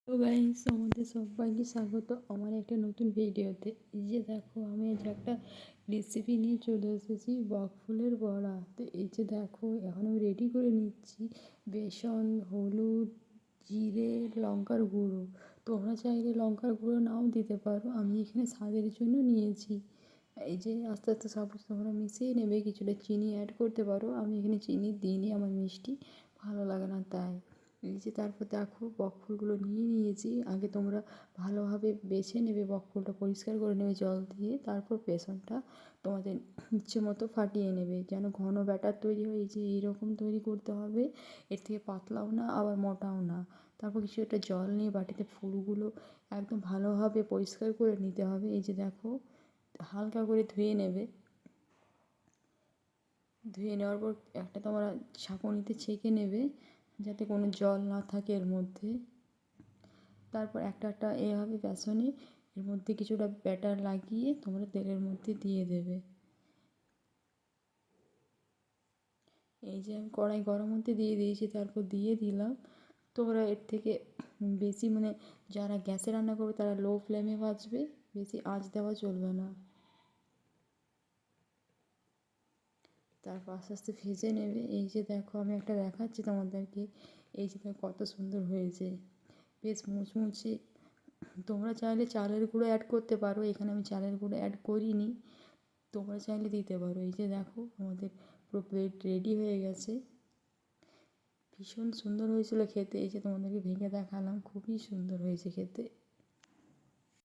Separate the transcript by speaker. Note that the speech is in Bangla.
Speaker 1: তো গাইস, আমাদের সবাইকে স্বাগত আমার একটা নতুন ভিডিওতে। এই যে দেখো, আমি আজ একটা রেসিপি নিয়ে চলে এসেছি, বকফুলের বড়া। তো এই যে দেখো, এখন আমি রেডি করে নিচ্ছি বেসন, হলুদ, জিরে, লঙ্কার গুঁড়ো। তোমরা চাইলে লঙ্কার গুঁড়ো নাও দিতে পারো, আমি এখানে স্বাদের জন্য নিয়েছি। এই যে আস্তে আস্তে সব তোমরা মিশিয়ে নেবে, কিছুটা চিনি অ্যাড করতে পারো, আমি এখানে চিনি দিইনি, আমার মিষ্টি ভালো লাগে না তাই। এই যে তারপর দেখো, বকফুলগুলো নিয়ে নিয়েছি। আগে তোমরা ভালোভাবে বেছে নেবে, বকফুলটা পরিষ্কার করে নেবে জল দিয়ে। তারপর বেসনটা তোমাদের ইচ্ছে মতো ফাটিয়ে নেবে, যেন ঘন ব্যাটার তৈরি হয়। এই যে এইরকম তৈরি করতে হবে, এর থেকে পাতলাও না আবার মোটাও না। তারপর কিছু একটা জল নিয়ে বাটিতে ফুলগুলো একদম ভালোভাবে পরিষ্কার করে নিতে হবে। এই যে দেখো, হালকা করে ধুয়ে নেবে। ধুয়ে নেওয়ার পর একটা তোমরা ছাঁকনিতে ছেঁকে নেবে, যাতে কোনো জল না থাকে এর মধ্যে। তারপর একটা একটা এভাবে বেসনে এর মধ্যে কিছুটা ব্যাটার লাগিয়ে তোমরা তেলের মধ্যে দিয়ে দেবে। এই যে আমি কড়াই গরম হতে দিয়ে দিয়েছি, তারপর দিয়ে দিলাম। তোমরা এর থেকে বেশি যারা গ্যাসে রান্না করবে তারা লো ফ্লেমে ভাজবে, বেশি আঁচ দেওয়া চলবে না। তারপর আস্তে আস্তে ভেজে নেবে। এই যে দেখো, আমি একটা দেখাচ্ছি তোমাদেরকে। এই যে দেখো কত সুন্দর হয়েছে, বেশ মুচমুচে। তোমরা চাইলে চালের গুঁড়ো অ্যাড করতে পারো, এখানে আমি চালের গুঁড়ো অ্যাড করিনি, তোমরা চাইলে দিতে পারো। এই যে দেখো, আমাদের পুরো প্লেট রেডি হয়ে গেছে। ভীষণ সুন্দর হয়েছিল খেতে। এই যে তোমাদেরকে ভেঙে দেখালাম, খুবই সুন্দর হয়েছে খেতে।